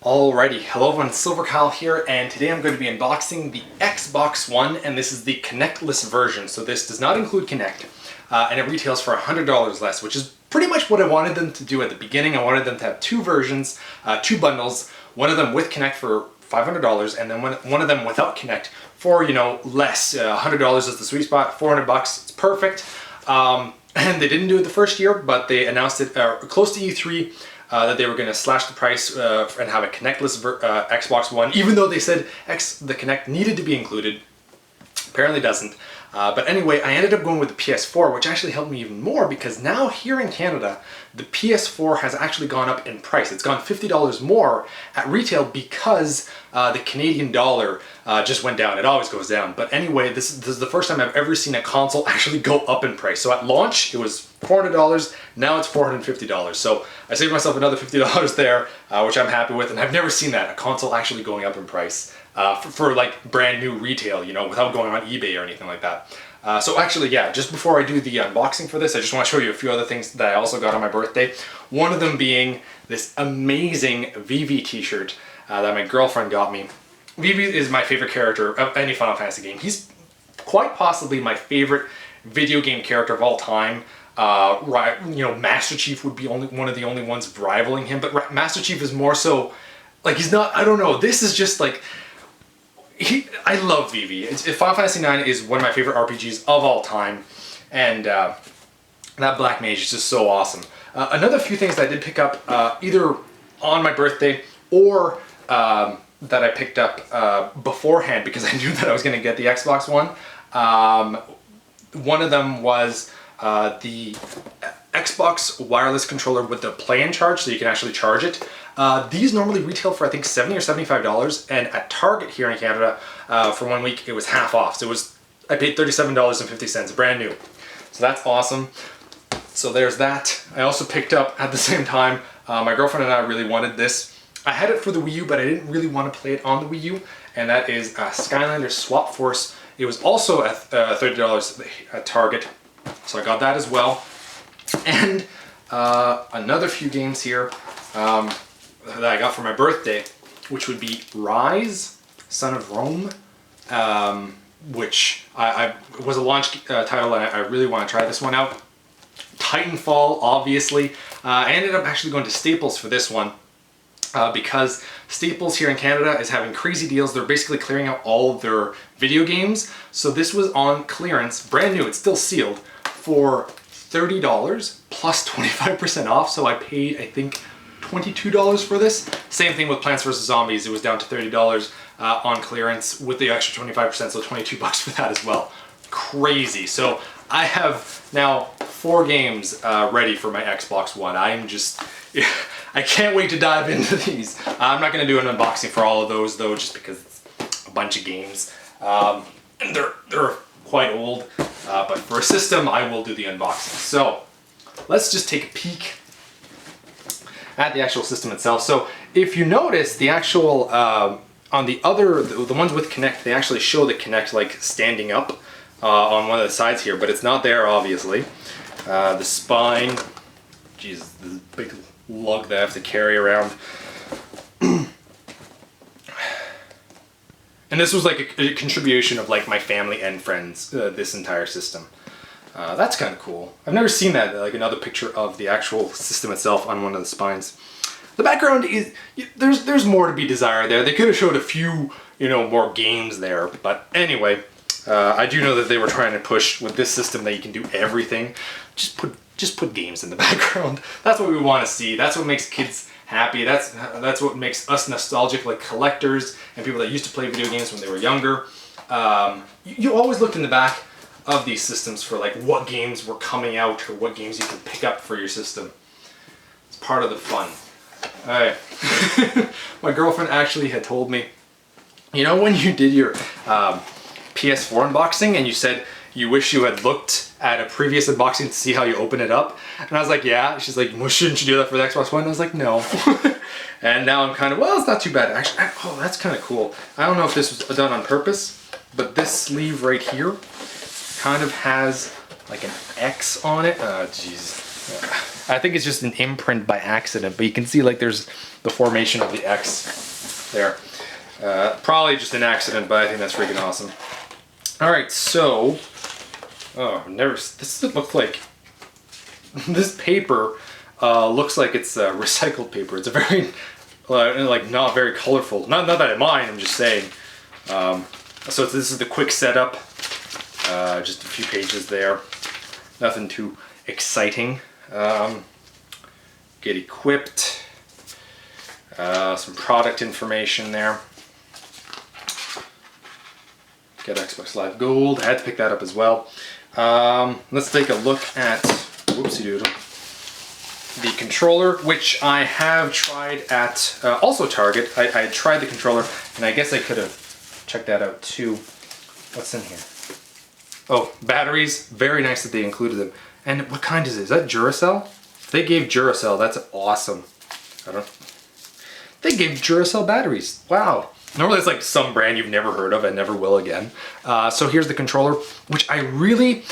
Alrighty, hello everyone, SilverKyle here, and today I'm going to be unboxing the Xbox One, and this is the Kinectless version. So this does not include Kinect, and it retails for $100 less, which is pretty much what I wanted them to do at the beginning. I wanted them to have two versions, two bundles, one of them with Kinect for $500, and then one of them without Kinect for, less. $100 is the sweet spot, $400, it's perfect. And they didn't do it the first year, but they announced it close to E3, that they were going to slash the price and have a Kinectless Xbox One, even though they said the Kinect needed to be included. Apparently doesn't. But anyway, I ended up going with the PS4, which actually helped me even more because now here in Canada, the PS4 has actually gone up in price. It's gone $50 more at retail because the Canadian dollar just went down. It always goes down. But anyway, this is the first time I've ever seen a console actually go up in price. So at launch, it was $400. Now it's $450. So I saved myself another $50 there, which I'm happy with. And I've never seen that, a console actually going up in price. For like brand new retail, without going on eBay or anything like that. So actually, yeah, just before I do the unboxing for this, I just want to show you a few other things that I also got on my birthday. One of them being this amazing Vivi t-shirt that my girlfriend got me. Vivi is my favorite character of any Final Fantasy game. He's quite possibly my favorite video game character of all time. Master Chief would be one of the only ones rivaling him, but Master Chief is more so, like, he's not, I don't know, this is just like, I love Vivi. Final Fantasy IX is one of my favorite RPGs of all time, and that Black Mage is just so awesome. Another few things that I did pick up either on my birthday or that I picked up beforehand because I knew that I was going to get the Xbox One. One of them was the Xbox wireless controller with the play and charge, so you can actually charge it. These normally retail for I think $70 or $75, and at Target here in Canada for 1 week it was half off. So I paid $37.50, brand new. So that's awesome. So there's that. I also picked up at the same time, my girlfriend and I really wanted this. I had it for the Wii U, but I didn't really want to play it on the Wii U, and that is Skylander Swap Force. It was also at $30 at Target, so I got that as well. And another few games here that I got for my birthday, which would be Rise, Son of Rome, which I was a launch title, and I really want to try this one out. Titanfall, obviously. I ended up actually going to Staples for this one because Staples here in Canada is having crazy deals. They're basically clearing out all of their video games. So this was on clearance, brand new, it's still sealed, for $30 plus 25% off. So I paid, I think, $22 for this. Same thing with Plants vs. Zombies. It was down to $30 on clearance with the extra 25%, so $22 for that as well. Crazy. So I have now 4 games ready for my Xbox One. I can't wait to dive into these. I'm not going to do an unboxing for all of those though, just because it's a bunch of games. And they're quite old, but for a system, I will do the unboxing. So let's just take a peek at the actual system itself. So if you notice, the actual on the ones with Kinect, they actually show the Kinect like standing up on one of the sides here, but it's not there obviously. The spine, Jesus, this big lug that I have to carry around. And this was like a contribution of like my family and friends, this entire system. That's kind of cool. I've never seen that, like another picture of the actual system itself on one of the spines. The background is, there's more to be desired there. They could have showed a few, more games there. But anyway, I do know that they were trying to push with this system that you can do everything. Just put games in the background. That's what we want to see. That's what makes kids happy. That's what makes us nostalgic, like collectors and people that used to play video games when they were younger. You always looked in the back of these systems for like what games were coming out or what games you could pick up for your system. It's part of the fun. Alright. My girlfriend actually had told me, when you did your PS4 unboxing and you said you wish you had looked at a previous unboxing to see how you open it up? And I was like, yeah. She's like, well, shouldn't you do that for the Xbox One? And I was like, no. And now I'm kind of, well, it's not too bad. Actually, oh, that's kind of cool. I don't know if this was done on purpose, but this sleeve right here kind of has like an X on it. Jeez. I think it's just an imprint by accident, but you can see like there's the formation of the X there. Probably just an accident, but I think that's freaking awesome. All right, so, this looks like, this paper looks like it's recycled paper. It's a very, like not very colorful. Not that I mind, I'm just saying. So this is the quick setup. Just a few pages there. Nothing too exciting. Get equipped. Some product information there. Get Xbox Live Gold. I had to pick that up as well. Let's take a look at, whoopsie doodle, the controller, which I have tried at also Target. I tried the controller, and I guess I could have checked that out too. What's in here? Oh, batteries. Very nice that they included them. And what kind is it? Is that Duracell? If they gave Duracell, that's awesome. They gave Duracell batteries. Wow. Normally it's like some brand you've never heard of and never will again. So here's the controller, which I really,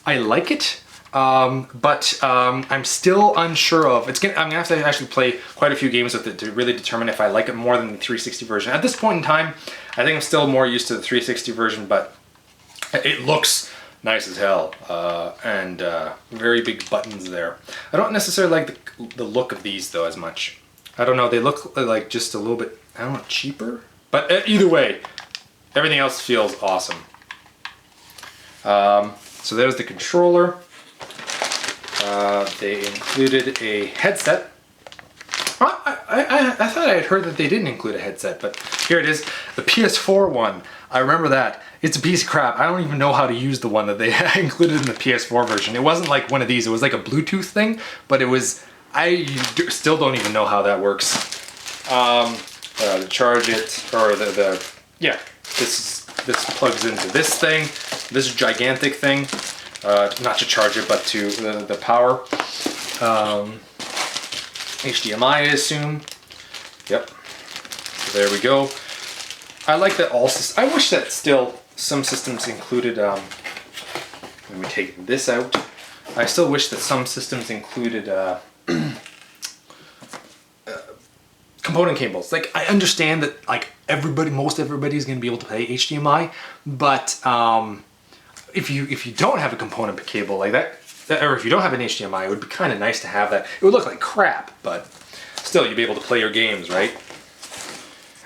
I like it, but I'm still unsure of. I'm gonna have to actually play quite a few games with it to really determine if I like it more than the 360 version. At this point in time, I think I'm still more used to the 360 version, but it looks nice as hell, and very big buttons there. I don't necessarily like the look of these though as much. I don't know, they look like just a little bit, I don't know, cheaper? But either way, everything else feels awesome. So there's the controller. They included a headset. I thought I had heard that they didn't include a headset, but here it is, the PS4 one. I remember that. It's a piece of crap. I don't even know how to use the one that they included in the PS4 version. It wasn't like one of these, it was like a Bluetooth thing, but it was, I still don't even know how that works. To charge it, or yeah, this plugs into this thing, this gigantic thing, not to charge it, but to the power. HDMI, I assume. Yep. So there we go. I like that all I wish that still some systems included, let me take this out. I still wish that some systems included component cables. Like, I understand that like most everybody's gonna be able to play HDMI, but if you don't have a component cable like that, or if you don't have an HDMI, it would be kind of nice to have that. It would look like crap, but still you'd be able to play your games, right?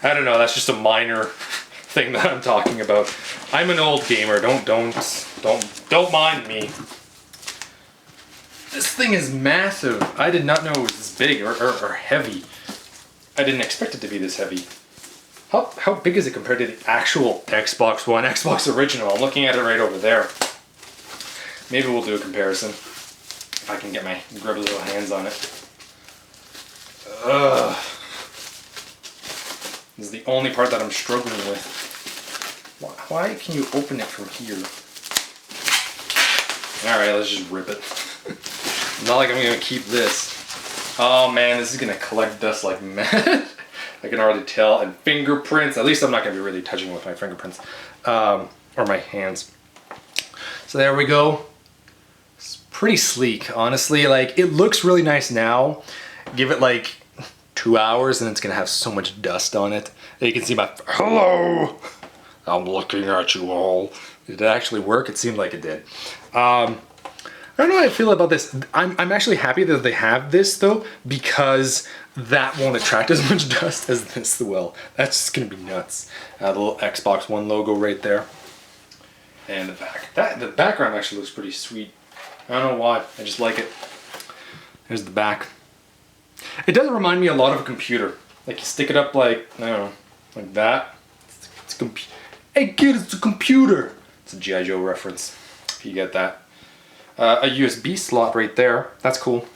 I don't know, that's just a minor thing that I'm talking about. I'm an old gamer, don't mind me. This thing is massive. I did not know it was this big or heavy. I didn't expect it to be this heavy. How big is it compared to the actual Xbox One, Xbox Original? I'm looking at it right over there. Maybe we'll do a comparison if I can get my grubby little hands on it. Ugh. This is the only part that I'm struggling with. Why can you open it from here? Alright, let's just rip it. Not like I'm gonna keep this. Oh man, this is gonna collect dust like mad. I can already tell. And fingerprints. At least I'm not gonna be really touching with my fingerprints. Or my hands. So there we go. It's pretty sleek, honestly. Like, it looks really nice now. Give it like 2 hours and it's gonna have so much dust on it. And you can see my, hello! I'm looking at you all. Did it actually work? It seemed like it did. I don't know how I feel about this. I'm actually happy that they have this though, because that won't attract as much dust as this will. That's just gonna be nuts. The little Xbox One logo right there. And the back. The background actually looks pretty sweet. I don't know why, I just like it. There's the back. It does remind me a lot of a computer. Like, you stick it up like, I don't know, like that. It's a hey kid, it's a computer! It's a G.I. Joe reference, if you get that. A USB slot right there, that's cool.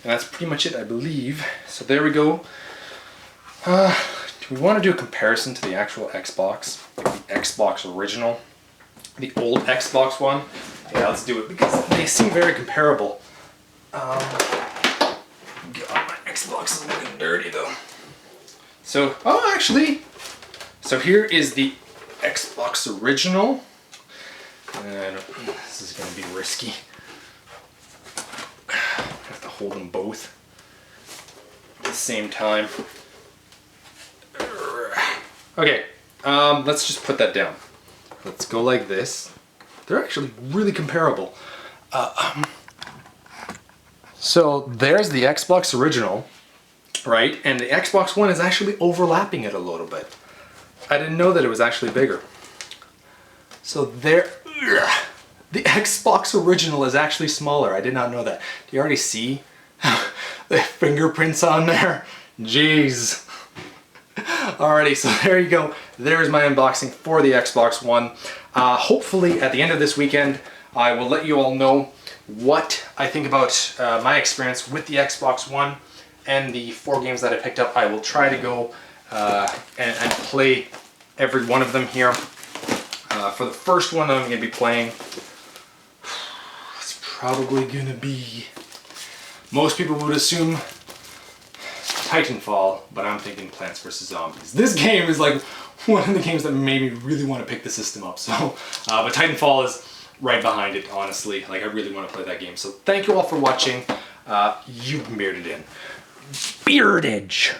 And that's pretty much it, I believe. So there we go. Do we want to do a comparison to the actual Xbox? Like the Xbox original? The old Xbox One? Yeah, let's do it, because they seem very comparable. God, my Xbox is looking dirty though. So, oh actually, so here is the Xbox original. And this is gonna be risky. hold them both at the same time. Okay, let's just put that down. Let's go like this. They're actually really comparable. So there's the Xbox original, right? And the Xbox One is actually overlapping it a little bit. I didn't know that it was actually bigger. So there, the Xbox original is actually smaller. I did not know that. Do you already see the fingerprints on there? Jeez. Alrighty, so there you go. There's my unboxing for the Xbox One. Hopefully at the end of this weekend, I will let you all know what I think about my experience with the Xbox One and the 4 games that I picked up. I will try to go and play every one of them here. For the first one that I'm going to be playing, it's probably going to be, most people would assume, Titanfall, but I'm thinking Plants vs. Zombies. This game is like one of the games that made me really want to pick the system up. So, but Titanfall is right behind it, honestly. Like, I really want to play that game. So thank you all for watching. You've bearded in. Beardage!